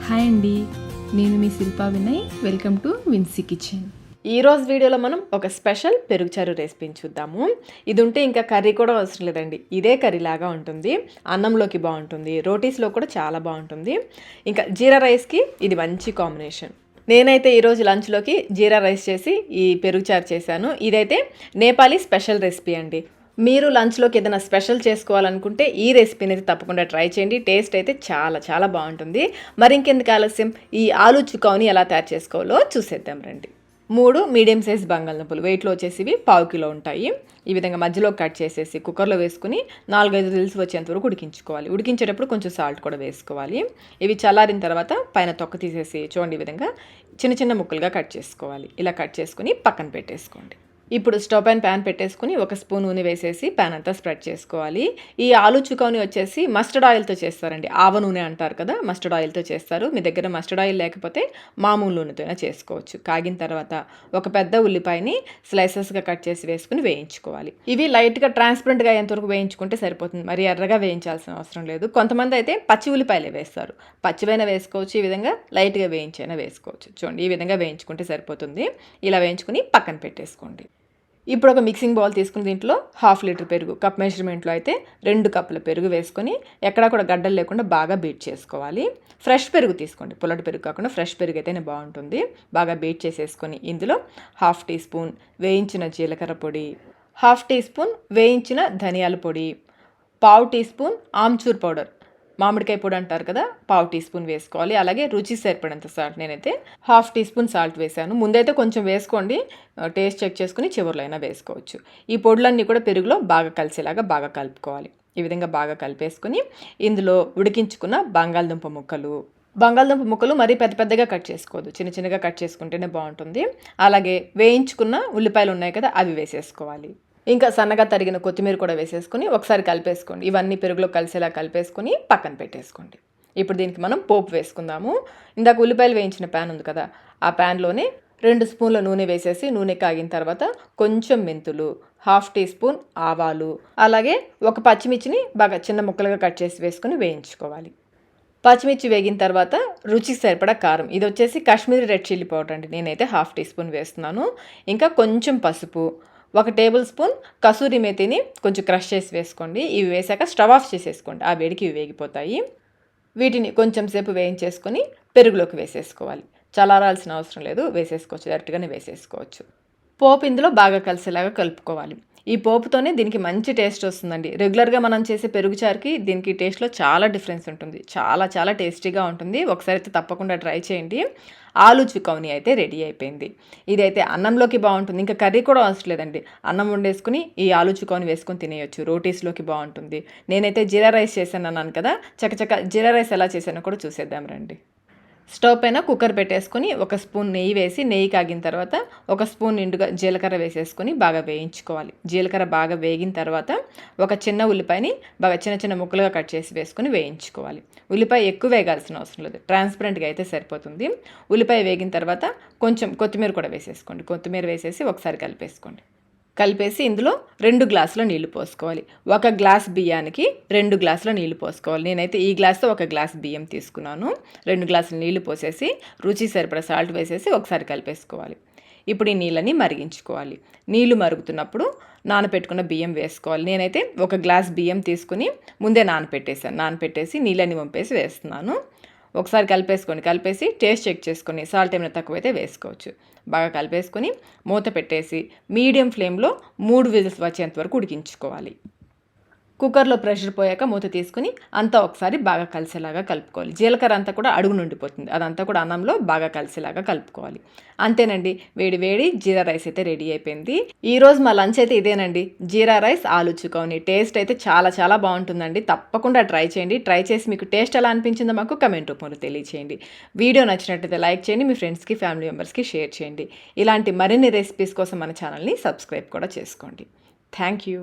Hi అండి, నేను మీ Shilpa Vinay. Welcome to Vincy kitchen. ఈరోజు వీడియోలో మనం ఒక స్పెషల్ పెరుగుచారు రెసిపీని చూద్దాము. ఇది ఉంటే ఇంకా కర్రీ కూడా అవసరం లేదండి, ఇదే కర్రీ లాగా ఉంటుంది. అన్నంలోకి బాగుంటుంది, రోటీస్లో కూడా చాలా బాగుంటుంది. ఇంకా జీరా రైస్కి ఇది మంచి కాంబినేషన్. నేనైతే ఈరోజు లంచ్లోకి జీరా రైస్ చేసి ఈ పెరుగుచారు చేశాను. ఇదైతే నేపాలీ స్పెషల్ రెసిపీ అండి. మీరు లంచ్లోకి ఏదైనా స్పెషల్ చేసుకోవాలనుకుంటే ఈ రెసిపీని అయితే తప్పకుండా ట్రై చేయండి. టేస్ట్ అయితే చాలా చాలా బాగుంటుంది. మరి ఇంకెందుకు ఆలస్యం, ఈ ఆలూ చుకాని ఎలా తయారు చేసుకోవాలో చూసేద్దాం రండి. 3 మీడియం సైజ్ బంగాళదుంపలు, వెయిట్లో వచ్చేసి ఇవి 1/2 కిలో ఉంటాయి. ఈ విధంగా మధ్యలో కట్ చేసేసి కుక్కర్లో వేసుకుని 4-5 విజిల్స్ వచ్చేంత వరకు ఉడికించుకోవాలి. ఉడికించేటప్పుడు కొంచెం సాల్ట్ కూడా వేసుకోవాలి. ఇవి చల్లారిన తర్వాత పైన తొక్క తీసేసి చూడండి, ఈ విధంగా చిన్న చిన్న ముక్కలుగా కట్ చేసుకోవాలి. ఇలా కట్ చేసుకుని పక్కన పెట్టేసుకోండి. ఇప్పుడు స్టవ్ పైన ప్యాన్ పెట్టేసుకుని 1 స్పూన్ నూనె వేసేసి ప్యాన్ అంతా స్ప్రెడ్ చేసుకోవాలి. ఈ ఆలూ చుకాని వచ్చేసి మస్టర్డ్ ఆయిల్తో చేస్తారండి. ఆవ నూనె అంటారు కదా, మస్టర్డ్ ఆయిల్తో చేస్తారు. మీ దగ్గర మస్టర్డ్ ఆయిల్ లేకపోతే మామూలు నూనెతో అయినా చేసుకోవచ్చు. కాగిన తర్వాత ఒక పెద్ద ఉల్లిపాయని స్లైసెస్గా కట్ చేసి వేసుకుని వేయించుకోవాలి. ఇవి లైట్గా ట్రాన్స్పరెంట్గా అయ్యేంతవరకు వేయించుకుంటే సరిపోతుంది, మరి ఎర్రగా వేయించాల్సిన అవసరం లేదు. కొంతమంది అయితే పచ్చి ఉల్లిపాయలే వేస్తారు, పచ్చివైనా వేసుకోవచ్చు, ఈ విధంగా లైట్గా వేయించైనా వేసుకోవచ్చు. చూడండి, ఈ విధంగా వేయించుకుంటే సరిపోతుంది. ఇలా వేయించుకుని పక్కన పెట్టేసుకోండి. ఇప్పుడు ఒక మిక్సింగ్ బౌల్ తీసుకుని దీంట్లో 1/2 లీటర్ పెరుగు, కప్ మెజర్మెంట్లో అయితే 2 కప్పుల పెరుగు వేసుకొని ఎక్కడా కూడా గడ్డలు లేకుండా బాగా బీట్ చేసుకోవాలి. ఫ్రెష్ పెరుగు తీసుకోండి, పుల్లటి పెరుగు కాకుండా ఫ్రెష్ పెరుగు అయితేనే బాగుంటుంది. బాగా బీట్ చేసేసుకొని ఇందులో 1/2 టీ స్పూన్ వేయించిన జీలకర్ర పొడి, 1/2 టీ స్పూన్ వేయించిన ధనియాల పొడి, 1/4 టీ స్పూన్ ఆమ్చూర్ పౌడర్, మామిడికాయ పొడి అంటారు కదా, 1/4 టీ స్పూన్ వేసుకోవాలి. అలాగే రుచి సరిపడంత సాల్ట్, నేనైతే 1/2 టీ స్పూన్ సాల్ట్ వేసాను. ముందైతే కొంచెం వేసుకోండి, టేస్ట్ చెక్ చేసుకుని చివరిలో అయినా వేసుకోవచ్చు. ఈ పొడులన్నీ కూడా పెరుగులో బాగా కలిసేలాగా బాగా కలుపుకోవాలి. ఈ విధంగా బాగా కలిపేసుకుని ఇందులో ఉడికించుకున్న బంగాళదుంప ముక్కలు మరీ పెద్ద పెద్దగా కట్ చేసుకోవద్దు, చిన్న చిన్నగా కట్ చేసుకుంటేనే బాగుంటుంది. అలాగే వేయించుకున్న ఉల్లిపాయలు ఉన్నాయి కదా, అవి వేసేసుకోవాలి. ఇంకా సన్నగా తరిగిన కొత్తిమీర కూడా వేసేసుకుని ఒకసారి కలిపేసుకోండి. ఇవన్నీ పెరుగులో కలిసేలా కలిపేసుకుని పక్కన పెట్టేసుకోండి. ఇప్పుడు దీనికి మనం పోపు వేసుకుందాము. ఇందాక ఉల్లిపాయలు వేయించిన ప్యాన్ ఉంది కదా, ఆ ప్యాన్లోనే 2 స్పూన్ల నూనె వేసేసి నూనె కాగిన తర్వాత కొంచెం మెంతులు, 1/2 టీ స్పూన్ ఆవాలు, అలాగే ఒక పచ్చిమిర్చిని బాగా చిన్న ముక్కలుగా కట్ చేసి వేసుకుని వేయించుకోవాలి. పచ్చిమిర్చి వేగిన తర్వాత రుచికి సరిపడా కారం, ఇది వచ్చేసి కాశ్మీరీ రెడ్ చిల్లీ పౌడర్ అండి, నేనైతే 1/2 టీ స్పూన్ వేస్తున్నాను. ఇంకా కొంచెం పసుపు, 1 టేబుల్ స్పూన్ కసూరి మేతిని కొంచెం క్రష్ చేసి వేసుకోండి. ఇవి వేసాక స్టవ్ ఆఫ్ చేసేసుకోండి, ఆ వేడికి ఇవి వేగిపోతాయి. వీటిని కొంచెం సేపు వేయించేసుకొని పెరుగులోకి వేసేసుకోవాలి. చల్లారాల్సిన అవసరం లేదు, వేసేసుకోవచ్చు, డైరెక్ట్గానే వేసేసుకోవచ్చు. పోపు ఇందులో బాగా కలిసేలాగా కలుపుకోవాలి. ఈ పోపుతోనే దీనికి మంచి టేస్ట్ వస్తుందండి. రెగ్యులర్గా మనం చేసే పెరుగుచారుకి దీనికి టేస్ట్లో చాలా డిఫరెన్స్ ఉంటుంది, చాలా చాలా టేస్టీగా ఉంటుంది. ఒకసారి అయితే తప్పకుండా ట్రై చేయండి. ఆలూ చుకాని అయితే రెడీ అయిపోయింది. ఇదైతే అన్నంలోకి బాగుంటుంది, ఇంకా కర్రీ కూడా అవసరం లేదండి. అన్నం వండేసుకుని ఈ ఆలూ చుకాని వేసుకొని తినేయచ్చు, రోటీస్లోకి బాగుంటుంది. నేనైతే జీరా రైస్ చేశాను అన్నాను కదా, చకచక జీరా రైస్ ఎలా చేశానో కూడా చూసేద్దాం రండి. స్టవ్ పైన కుక్కర్ పెట్టేసుకొని 1 స్పూన్ నెయ్యి వేసి, నెయ్యి కాగిన తర్వాత 1 స్పూన్ నిండుగా జీలకర్ర వేసేసుకొని బాగా వేయించుకోవాలి. జీలకర్ర బాగా వేగిన తర్వాత ఒక చిన్న ఉల్లిపాయని బాగా చిన్న చిన్న ముక్కలుగా కట్ చేసి వేసుకొని వేయించుకోవాలి. ఉల్లిపాయ ఎక్కువ వేగాల్సిన అవసరం లేదు, ట్రాన్స్పరెంట్గా అయితే సరిపోతుంది. ఉల్లిపాయ వేగిన తర్వాత కొంచెం కొత్తిమీర కూడా వేసేసుకోండి. కొత్తిమీర వేసేసి ఒకసారి కలిపేసి ఇందులో 2 గ్లాసుల నీళ్లు పోసుకోవాలి. 1 గ్లాస్ బియ్యానికి 2 గ్లాసుల నీళ్లు పోసుకోవాలి. నేనైతే ఈ గ్లాస్తో 1 గ్లాస్ బియ్యం తీసుకున్నాను. 2 గ్లాసుల నీళ్లు పోసేసి రుచి సరిపడా సాల్ట్ వేసేసి ఒకసారి కలిపేసుకోవాలి. ఇప్పుడు ఈ నీళ్ళని మరిగించుకోవాలి. నీళ్లు మరుగుతున్నప్పుడు నానపెట్టుకున్న బియ్యం వేసుకోవాలి. నేనైతే 1 గ్లాస్ బియ్యం తీసుకుని ముందే నానపెట్టేసి నీళ్ళని వంపేసి వేస్తున్నాను. ఒకసారి కలిపేసి టేస్ట్ చెక్ చేసుకొని సాల్ట్ ఏమైనా తక్కువైతే వేసుకోవచ్చు. బాగా కలిపేసుకొని మూత పెట్టేసి మీడియం ఫ్లేమ్లో 3 విజిల్స్ వచ్చేంత వరకు ఉడికించుకోవాలి. కుక్కర్లో ప్రెషర్ పోయాక మూత తీసుకుని అంతా ఒకసారి బాగా కలిసేలాగా కలుపుకోవాలి. జీలకర్ర అంతా కూడా అడుగు నుండిపోతుంది, అదంతా కూడా అన్నంలో బాగా కలిసేలాగా కలుపుకోవాలి. అంతేనండి, వేడి వేడి జీరా రైస్ అయితే రెడీ అయిపోయింది. ఈరోజు మా లంచ్ అయితే ఇదేనండి, జీరా రైస్ ఆలూ చుకాని. టేస్ట్ అయితే చాలా చాలా బాగుంటుందండి, తప్పకుండా ట్రై చేయండి. ట్రై చేసి మీకు టేస్ట్ ఎలా అనిపించిందో మాకు కమెంట్ రూపంలో తెలియచేయండి. వీడియో నచ్చినట్టయితే లైక్ చేయండి, మీ ఫ్రెండ్స్కి ఫ్యామిలీ మెంబర్స్కి షేర్ చేయండి. ఇలాంటి మరిన్ని రెసిపీస్ కోసం మన ఛానల్ని సబ్స్క్రైబ్ కూడా చేసుకోండి. Thank you.